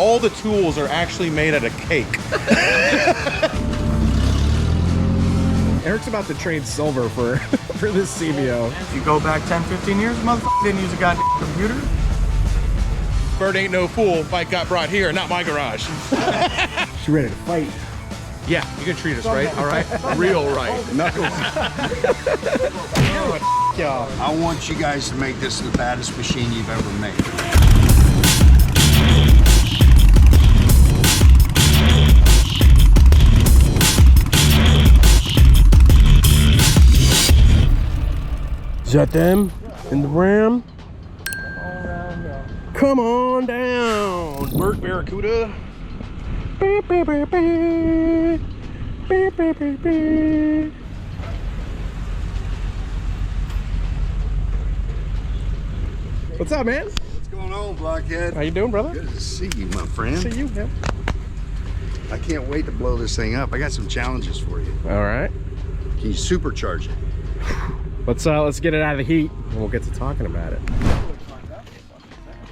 all the tools are actually made out of cake. Eric's about to trade silver for this CVO. If you go back 10, 15 years, motherfucker didn't use a goddamn computer. Bert ain't no fool. Bike got brought here, not my garage. She's ready to fight. Yeah, you can treat us right, all right? Real right. Knuckles. I want you guys to make this the baddest machine you've ever made. Is that them in the Ram? Come on down, Bert Barracuda. Beep, beep, beep, beep. Beep, beep, beep, beep. What's up, man? What's going on, Blockhead? How you doing, brother? Good to see you, my friend. See you, man. I can't wait to blow this thing up. I got some challenges for you. All right. Can you supercharge it? Let's get it out of the heat and we'll get to talking about it.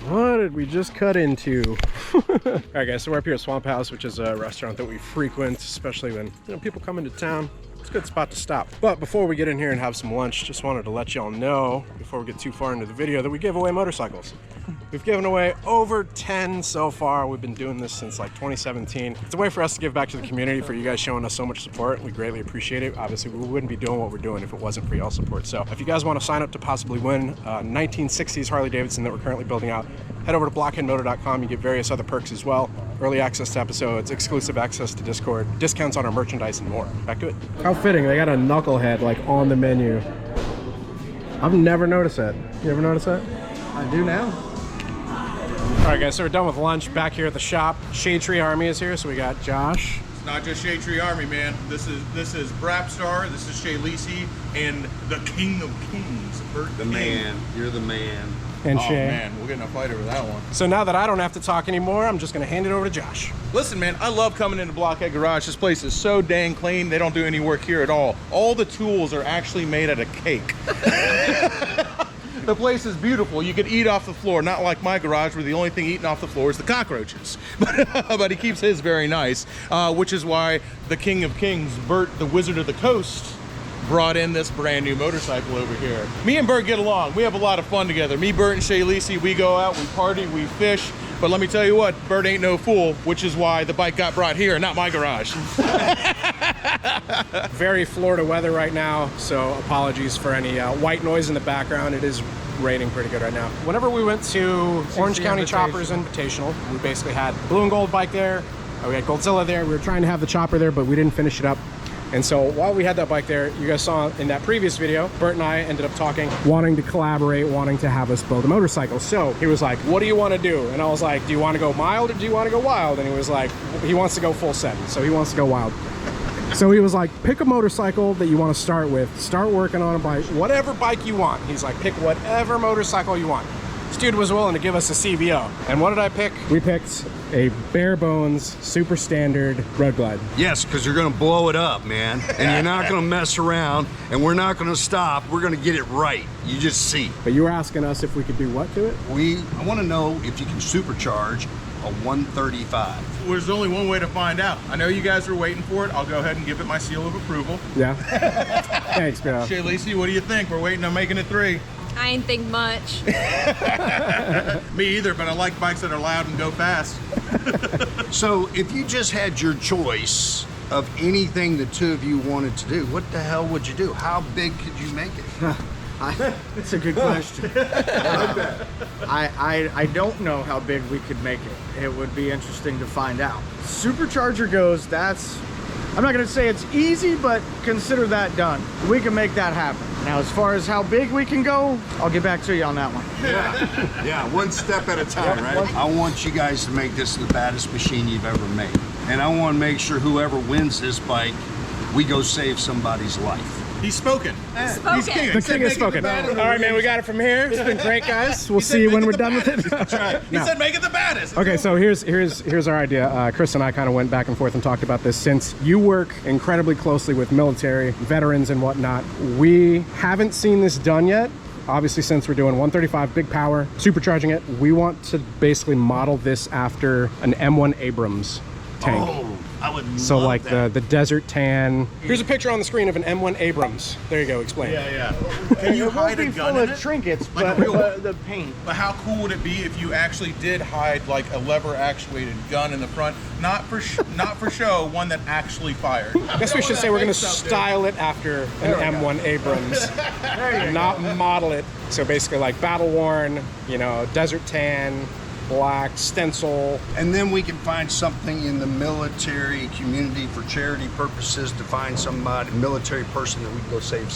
What did we just cut into? All right, guys, so we're up here at Swamp House, which is a restaurant that we frequent, especially when people come into town. It's a good spot to stop. But before we get in here and have some lunch, just wanted to let y'all know, before we get too far into the video, that we give away motorcycles. We've given away over 10 so far. We've been doing this since like 2017. It's a way for us to give back to the community, for you guys showing us so much support. We greatly appreciate it. Obviously, we wouldn't be doing what we're doing if it wasn't for y'all support. So if you guys want to sign up to possibly win 1960s Harley-Davidson that we're currently building out, head over to blockheadmoto.com. You get various other perks as well. Early access to episodes, exclusive access to Discord, discounts on our merchandise, and more. Back to it. How fitting, they got a knucklehead like on the menu. I've never noticed that. You ever notice that? I do now. All right, guys, so we're done with lunch back here at the shop. Shade Tree Army is here, so we got Josh. It's not just Shade Tree Army, man. This is Brapstar, this is Shay Lisi, and the King of Kings, Bert. The man. You're the man. And Oh Shay. man, we'll get in a fight over that one. So now that I don't have to talk anymore, I'm just gonna hand it over to Josh. Listen, man, I love coming into Blockhead Garage. This place is so dang clean. They don't do any work here at all. All the tools are actually made out of cake. The place is beautiful. You could eat off the floor, not like my garage where the only thing eating off the floor is the cockroaches. But he keeps his very nice, which is why the King of Kings, Bert, the Wizard of the Coast, brought in this brand new motorcycle over here. Me and Bert get along. We have a lot of fun together. Me, Bert, and Shay Lisi, we go out, we party, we fish. But let me tell you what, Bert ain't no fool, which is why the bike got brought here, not my garage. Very Florida weather right now, so apologies for any white noise in the background. It is raining pretty good right now. Whenever we went to Orange County Choppers Invitational, we basically had blue and gold bike there. We had Goldzilla there. We were trying to have the chopper there, but we didn't finish it up. And so while we had that bike there, you guys saw in that previous video, Bert and I ended up talking, wanting to collaborate, wanting to have us build a motorcycle. So he was like, what do you want to do? And I was like, do you want to go mild or do you want to go wild? And he was like, he wants to go full send. So he wants to go wild. So he was like, pick a motorcycle that you want to start with. Start working on a bike, whatever bike you want. He's like, pick whatever motorcycle you want. This dude was willing to give us a CVO. And what did I pick? We picked a bare bones, super standard road glide. Yes, because you're going to blow it up, man. And you're not going to mess around. And we're not going to stop. We're going to get it right. You just see. But you were asking us if we could do what to it? I want to know if you can supercharge a 135. There's only one way to find out. I know you guys were waiting for it. I'll go ahead and give it my seal of approval. Yeah. Thanks, bro. Shay Lisi, what do you think? We're waiting on making it 3. I ain't think much. Me either, but I like bikes that are loud and go fast. So if you just had your choice of anything the two of you wanted to do, what the hell would you do? How big could you make it? That's a good question. I don't know how big we could make it. It would be interesting to find out. Supercharger goes, I'm not going to say it's easy, but consider that done. We can make that happen. Now, as far as how big we can go, I'll get back to you on that one. Yeah, one step at a time, right? I want you guys to make this the baddest machine you've ever made. And I want to make sure whoever wins this bike, we go save somebody's life. He's spoken. Spoken. He's king. The king has spoken. All right, man, we got it from here. It's been great, guys. We'll see you when we're done with it. That's right. He said make it the baddest. Okay, so here's our idea. Chris and I kind of went back and forth and talked about this. Since you work incredibly closely with military, veterans, and whatnot, we haven't seen this done yet. obviously, since we're doing 135 big power, supercharging it, we want to basically model this after an M1 Abrams tank. Oh, I would So love like that. the desert tan. Here's a picture on the screen of an M1 Abrams. There you go, explain. Yeah. Can you It won't hide a be gun full in of it? trinkets, Like a but real one? the paint. But how cool would it be if you actually did hide like a lever actuated gun in the front? Not for show, one that actually fired. I guess we should say we're going to style it after an M1 Abrams, not model it. So basically like battle worn, you know, desert tan, black, stencil. And then we can find something in the military community for charity purposes to find somebody, military person that we can go save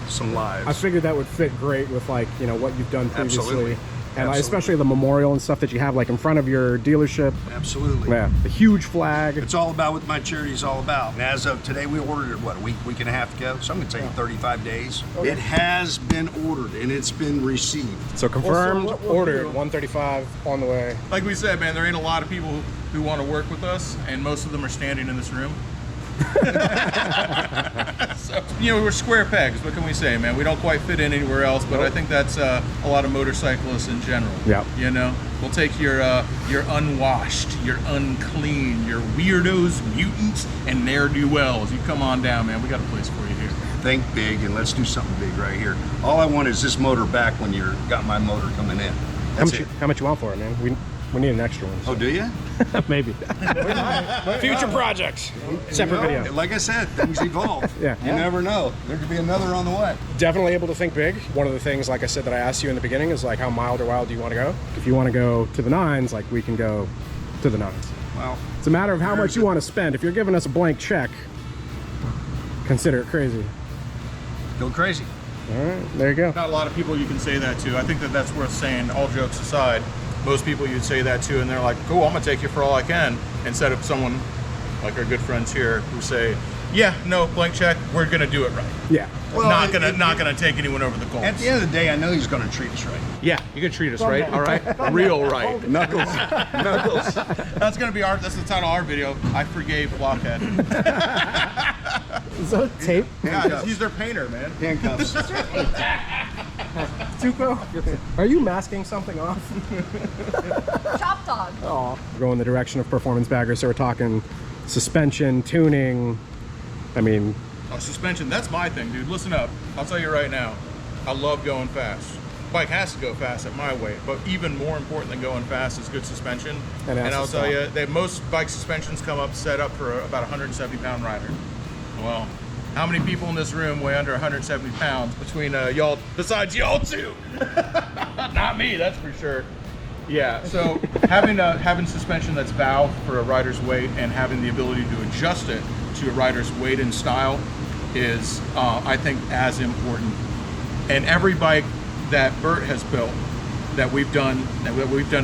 some lives. I figured that would fit great with like, you know, what you've done previously. Absolutely. And Absolutely. especially the memorial and stuff that you have like in front of your dealership. Absolutely. Yeah, the huge flag. It's all about what my charity is all about. And as of today, we ordered it, what, a week and a half ago? So I'm going to take 35 days. Okay. It has been ordered and it's been received. So confirmed, what we'll ordered, do- 135 on the way. Like we said, man, there ain't a lot of people who want to work with us, and most of them are standing in this room. So, you know, we're square pegs. What can we say, man? We don't quite fit in anywhere else, but I think that's a lot of motorcyclists in general. Yeah. You know, we'll take your unwashed, your unclean, your weirdos, mutants, and ne'er-do-wells. You come on down, man. We got a place for you here. Think big and let's do something big right here. All I want is this motor back when you're got my motor coming in. That's it. How much you want for it, man? We need an extra one. Oh, do you? Maybe. Future projects. Separate video. Like I said, things evolve. Yeah. You never know. There could be another on the way. Definitely able to think big. One of the things, like I said, that I asked you in the beginning is like, how mild or wild do you want to go? If you want to go to the nines, like we can go to the nines. Well, It's a matter of how much you want to spend. If you're giving us a blank check, consider it crazy. go crazy. All right, there you go. Not a lot of people you can say that to. I think that that's worth saying, all jokes aside. Most people you'd say that to, and they're like, cool, I'm gonna take you for all I can, instead of someone like our good friends here who say, yeah, no, blank check, we're gonna do it right. Yeah. Well, not gonna take anyone over the goals. At the end of the day, I know he's going to treat us right. Yeah, you can treat us right, all right? Real right. Knuckles. Knuckles. That's the title of our video. I forgave Blockhead. Is that tape? Yeah, he's their painter, man. Handcuffs. Tuco? Are you masking something off? Chop dog. Oh. Go in the direction of performance baggers, so we're talking suspension, tuning. I mean, Oh, suspension, that's my thing, dude. Listen up. I'll tell you right now. I love going fast. Bike has to go fast at my weight, but even more important than going fast is good suspension. And And I'll to tell stop. you that most bike suspensions come up set up for about a 170-pound rider. Well, how many people in this room weigh under 170 pounds between y'all, besides y'all two? Not me, that's for sure. Yeah, so having suspension that's valved for a rider's weight and having the ability to adjust it to a rider's weight and style is, I think, as important. And every bike that Bert has built, that we've done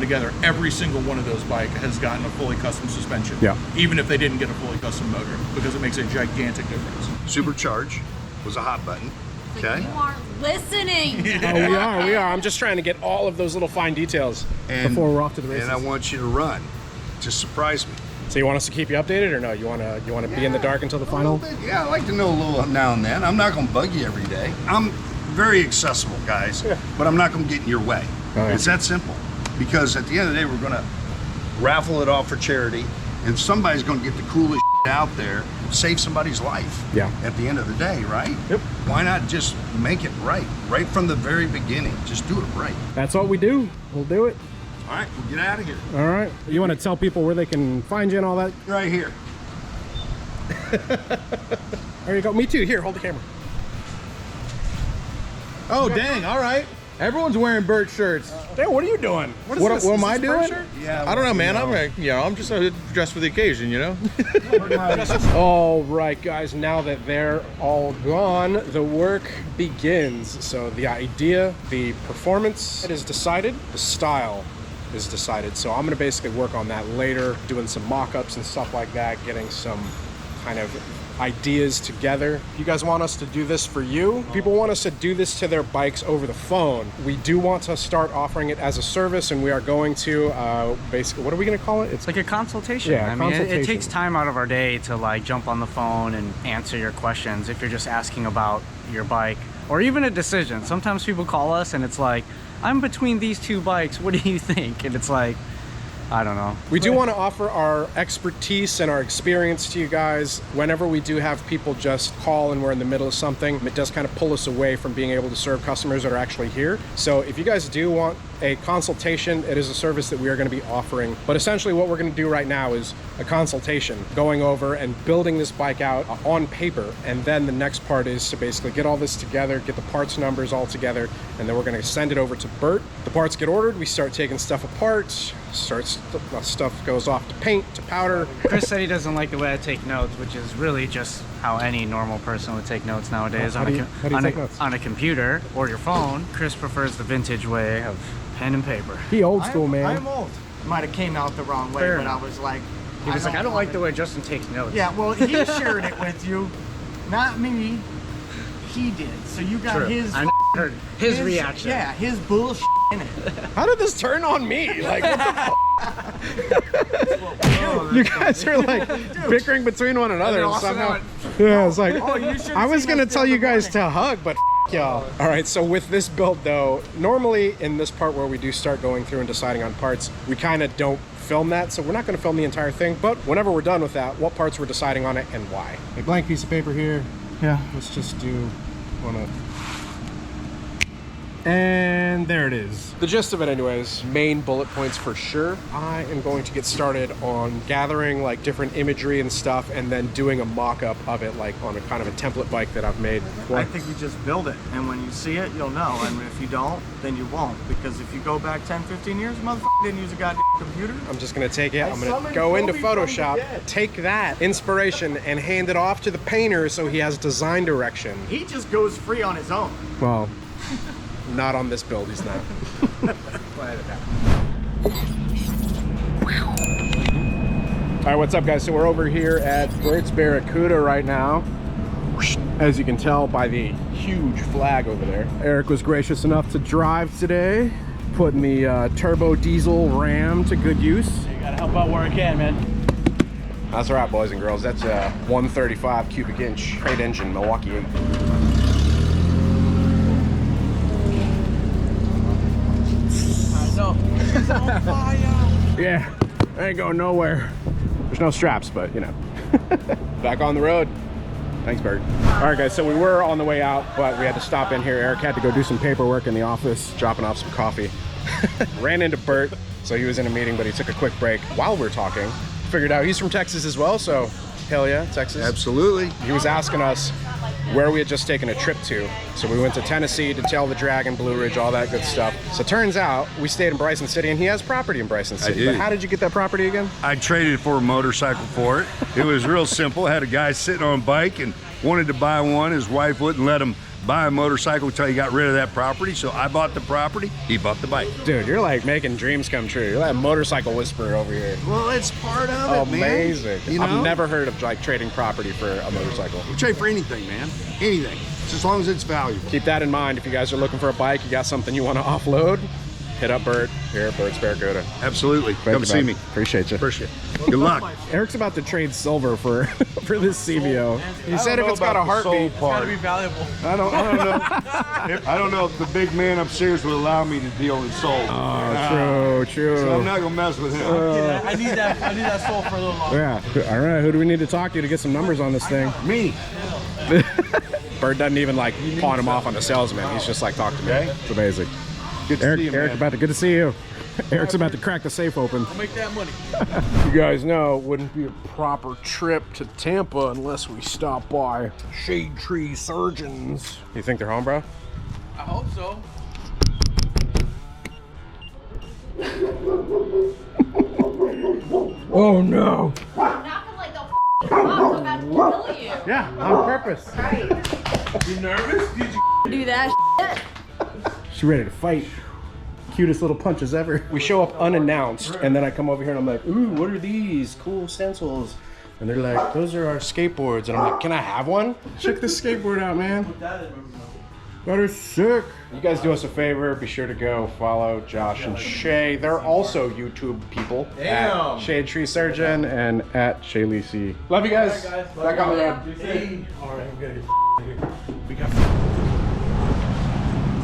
together, every single one of those bikes has gotten a fully custom suspension. Yeah. Even if they didn't get a fully custom motor, because it makes a gigantic difference. Supercharged was a hot button. Okay. You aren't listening. oh, we are. I'm just trying to get all of those little fine details before we're off to the races. And I want you to run. Just surprise me. So you want us to keep you updated, or no? You want to be in the dark until the final? Yeah, I like to know a little now and then. I'm not going to bug you every day. I'm very accessible, guys, but I'm not going to get in your way. Oh, yeah. It's that simple. Because at the end of the day, we're going to raffle it off for charity, and somebody's going to get the coolest out there, save somebody's life. Yeah. At the end of the day, right? Yep. Why not just make it right from the very beginning? Just do it right. That's what we do. We'll do it. All right, we'll get out of here. All right. You want to tell people where they can find you and all that? Right here. There you go. Me too. Here, hold the camera. Oh, dang, all right. Everyone's wearing Bert shirts. Damn, what are you doing? What is What this? am Is I this Bert doing? shirt? Yeah. I don't know, man. I'm just dressed for the occasion, you know? All right, guys, now that they're all gone, the work begins. So the idea, the performance is decided, the style is decided. So I'm gonna basically work on that later, doing some mock-ups and stuff like that, getting some kind of ideas together. You guys want us to do this for you? People want us to do this to their bikes over the phone. We do want to start offering it as a service, and we are going to basically, what are we going to call it? It's like a consultation. Yeah, I mean, it consultation. takes time out of our day to like jump on the phone and answer your questions. If you're just asking about your bike, or even a decision. Sometimes people call us and it's like, I'm between these two bikes, what do you think? And it's like, I don't know. We do want to offer our expertise and our experience to you guys. Whenever we do have people just call and we're in the middle of something, it does kind of pull us away from being able to serve customers that are actually here. So if you guys do want a consultation, it is a service that we are going to be offering. But essentially what we're going to do right now is a consultation, going over and building this bike out on paper. And then the next part is to basically get all this together, get the parts numbers all together, and then we're going to send it over to Bert. The parts get ordered, we start taking stuff apart, stuff goes off to paint, to powder. Chris said he doesn't like the way I take notes, which is really just how any normal person would take notes nowadays. How do you take notes? On a computer or your phone. Chris prefers the vintage way of pen and paper. He old school, man. I'm old. Might have came out the wrong way, but I was like, I don't like the way Justin takes notes. Yeah, well, he shared it with you, not me. He did. So you got True. his heard his reaction. Yeah, his bullshit in it. How did this turn on me? Like, what the f? You guys are like bickering between one another and somehow. Yeah, it's like, I was gonna tell you guys to hug, but y'all. All right, so with this build though, normally in this part where we do start going through and deciding on parts, we kind of don't film that, so we're not gonna film the entire thing, but whenever we're done with that, what parts we're deciding on it and why. A blank piece of paper here. Yeah. Let's just do and there it is. The gist of it anyways, main bullet points for sure. I am going to get started on gathering like different imagery and stuff and then doing a mock-up of it like on a kind of a template bike that I've made. I think you just build it, and when you see it, you'll know. And if you don't, then you won't. Because if you go back 10, 15 years, motherfucker didn't use a goddamn computer. I'm just gonna take it, I'm gonna go into Photoshop, take that inspiration and hand it off to the painter so he has design direction. He just goes free on his own. Well, not on this build, he's not. All right, what's up guys? So we're over here at Bert's Barracuda right now. As you can tell by the huge flag over there. Eric was gracious enough to drive today, putting the turbo diesel Ram to good use. You gotta help out where I can, man. That's right, boys and girls. That's a 135 cubic inch crate engine Milwaukee 8. Yeah, I ain't going nowhere. There's no straps, but you know. Back on the road. Thanks, Bert. All right, guys, so we were on the way out, but we had to stop in here. Eric had to go do some paperwork in the office, dropping off some coffee. Ran into Bert, so he was in a meeting, but he took a quick break while we were talking. Figured out he's from Texas as well, so hell yeah, Texas. Absolutely. He was asking us where we had just taken a trip to. So we went to Tennessee to Tail the Dragon, Blue Ridge, all that good stuff. So turns out we stayed in Bryson City, and he has property in Bryson City. But how did you get that property again? I traded for a motorcycle for it. It was real simple. I had a guy sitting on a bike and wanted to buy one. His wife wouldn't let him buy a motorcycle until he got rid of that property. So I bought the property, he bought the bike. Dude, you're like making dreams come true. You're like a motorcycle whisperer over here. Well, it's part of it, man. Amazing. You know? I've never heard of like trading property for a motorcycle. We trade for anything, man. Anything. Just as long as it's valuable. Keep that in mind. If you guys are looking for a bike, you got something you want to offload, hit up Bert here at Bert's Barracuda. Absolutely. Come see me. Appreciate you. Appreciate it. Good luck. Eric's about to trade silver for this CVO. He said if it's got a heartbeat, It's gotta be valuable. I don't know. I don't know if the big man upstairs would allow me to deal in soul. Oh, true. So I'm not gonna mess with him. I need that soul for a little longer. Yeah. All right. Who do we need to talk to get some numbers on this thing? Me. Bert doesn't even like pawn him off on the salesman. He's just like, talk to me. Okay. It's amazing. Good to Eric, see you, Eric, man. good to see you. Eric's about to crack the safe open. I'll make that money. You guys know it wouldn't be a proper trip to Tampa unless we stop by Shade Tree Surgeons. You think they're home, bro? I hope so. Oh no! Knocking like the I'm about to kill you. Yeah, on purpose. You nervous? Did you Do that shit. She's ready to fight. Cutest little punches ever. We show up unannounced, and then I come over here and I'm like, ooh, what are these? Cool stencils. And they're like, those are our skateboards. And I'm like, can I have one? Check this skateboard out, man. That is sick. You guys do us a favor, be sure to go follow Josh and Shay. They're also YouTube people. Damn. At Shade Tree Surgeon and at Shay Lisi. Love you guys. Back on the road. All right, I'm gonna get We got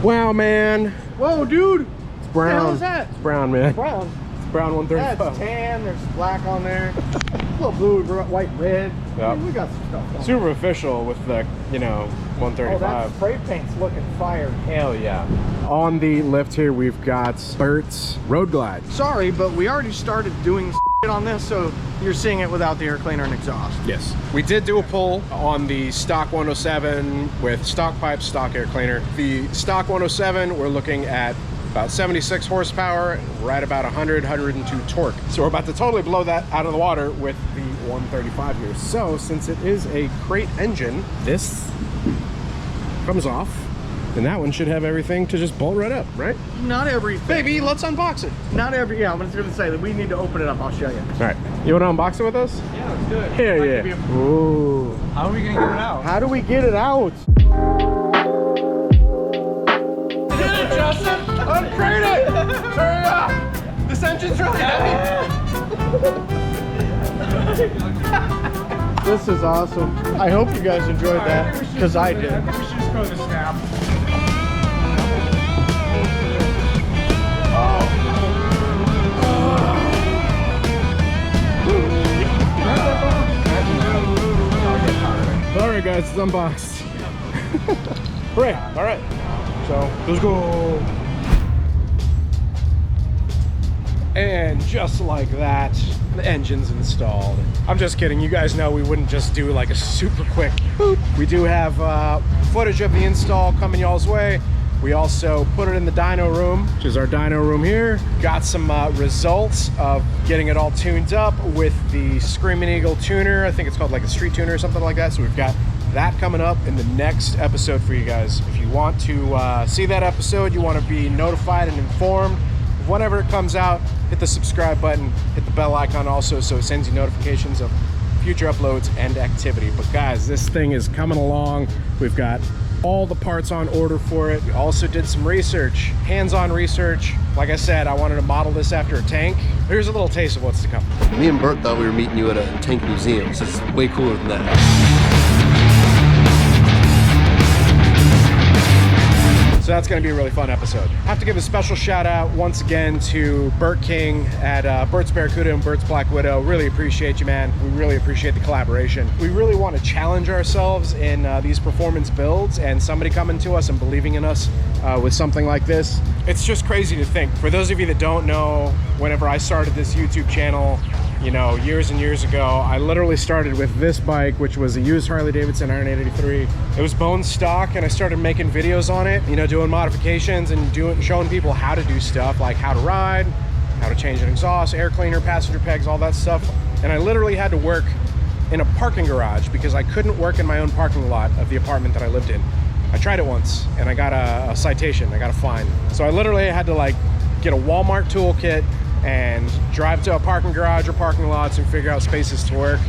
Wow, man. Whoa, dude. It's brown. What the hell is that? It's brown, man. Brown. It's brown 135. That's tan. There's black on there. A little blue, white, red. Yep. I mean, we got some stuff going. Super official with the, you know, 135. Oh, that spray paint's looking fire. Hell yeah. On the lift here, we've got Bert's Road Glide. Sorry, but we already started doing shit on this, so you're seeing it without the air cleaner and exhaust. Yes. We did do a pull on the stock 107 with stock pipes, stock air cleaner. The stock 107, we're looking at about 76 horsepower, right about 102 torque. So we're about to totally blow that out of the water with the 135 here. So since it is a crate engine, this comes off, and that one should have everything to just bolt right up, right? Not everything. Baby, let's unbox it. Not every, yeah, I'm just gonna say that we need to open it up. I'll show you. All right, you wanna unbox it with us? Yeah, let's do it. Hell yeah. Ooh. How are we gonna get it out? How do we get it out? Justin, uncrate it! Hurry up! This engine's really heavy. This is awesome. I hope you guys enjoyed that, because I did. We should just go to snap. All right, guys, it's unboxed. Hooray! All right, so let's go. And just like that, the engine's installed. I'm just kidding. You guys know we wouldn't just do like a super quick boop. We do have footage of the install coming y'all's way. We also put it in the dyno room, which is our dyno room here. Got some results of getting it all tuned up with the Screaming Eagle tuner. I think it's called like a street tuner or something like that. So we've got that coming up in the next episode for you guys. If you want to see that episode, you want to be notified and informed whenever it comes out, hit the subscribe button, hit the bell icon also so it sends you notifications of future uploads and activity. But guys, this thing is coming along. We've got all the parts on order for it. We also did some research, hands-on research. Like I said, I wanted to model this after a tank. Here's a little taste of what's to come. Me and Bert thought we were meeting you at a tank museum, so it's way cooler than that. So that's going to be a really fun episode. I have to give a special shout out once again to Bert King at Bert's Barracuda and Bert's Black Widow. Really appreciate you, man. We really appreciate the collaboration. We really want to challenge ourselves in these performance builds, and somebody coming to us and believing in us with something like this. It's just crazy to think. For those of you that don't know, whenever I started this YouTube channel, you know, years and years ago, I literally started with this bike, which was a used Harley-Davidson Iron 883. It was bone stock, and I started making videos on it, you know, doing modifications and showing people how to do stuff, like how to ride, how to change an exhaust, air cleaner, passenger pegs, all that stuff. And I literally had to work in a parking garage because I couldn't work in my own parking lot of the apartment that I lived in. I tried it once, and I got a citation, I got a fine. So I literally had to like get a Walmart toolkit and drive to a parking garage or parking lots and figure out spaces to work.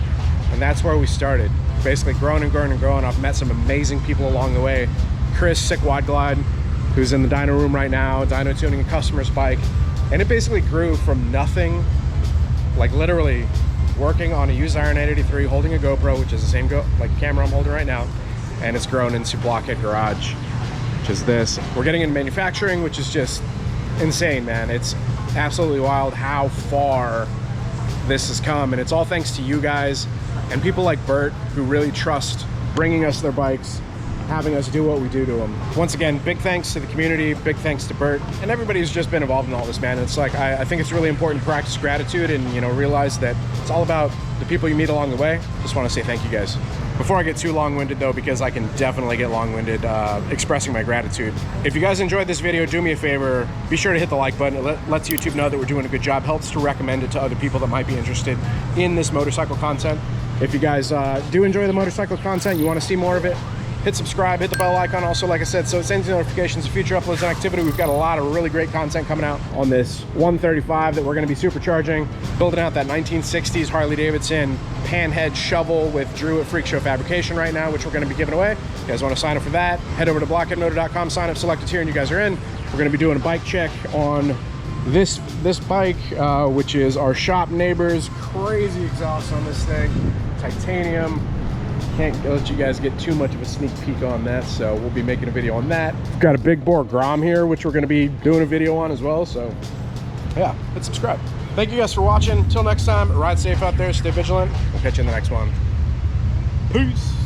And that's where we started. Basically growing and growing and growing. I've met some amazing people along the way. Chris, Sick Wad Glide, who's in the dyno room right now, dyno tuning a customer's bike. And it basically grew from nothing, like literally working on a used Iron 883, holding a GoPro, which is the same camera I'm holding right now. And it's grown into Blockhead Garage, which is this. We're getting into manufacturing, which is just insane, man. It's absolutely wild how far this has come, and it's all thanks to you guys and people like Bert who really trust bringing us their bikes, having us do what we do to them. Once again, big thanks to the community, big thanks to Bert and everybody who's just been involved in all this, man. It's like I think it's really important to practice gratitude and, you know, realize that it's all about the people you meet along the way. Just want to say thank you guys. Before I get too long-winded though, because I can definitely get long-winded expressing my gratitude. If you guys enjoyed this video, do me a favor, be sure to hit the like button. It lets YouTube know that we're doing a good job, helps to recommend it to other people that might be interested in this motorcycle content. If you guys do enjoy the motorcycle content, you want to see more of it, hit subscribe, hit the bell icon also, like I said, so it sends you notifications of future uploads and activity. We've got a lot of really great content coming out on this 135 that we're going to be supercharging, building out that 1960s Harley-Davidson Panhead shovel with Drew at Freak Show Fabrication right now, which we're going to be giving away. If you guys want to sign up for that, head over to blockheadmoto.com, sign up, select a tier, and you guys are in. We're going to be doing a bike check on this bike, which is our shop neighbor's crazy exhaust on this thing, titanium. can't let you guys get too much of a sneak peek on that, so we'll be making a video on that. We've got a big bore Grom here, which we're going to be doing a video on as well, so yeah, hit subscribe. Thank you guys for watching. Until next time, ride safe out there, stay vigilant. We'll catch you in the next one. Peace.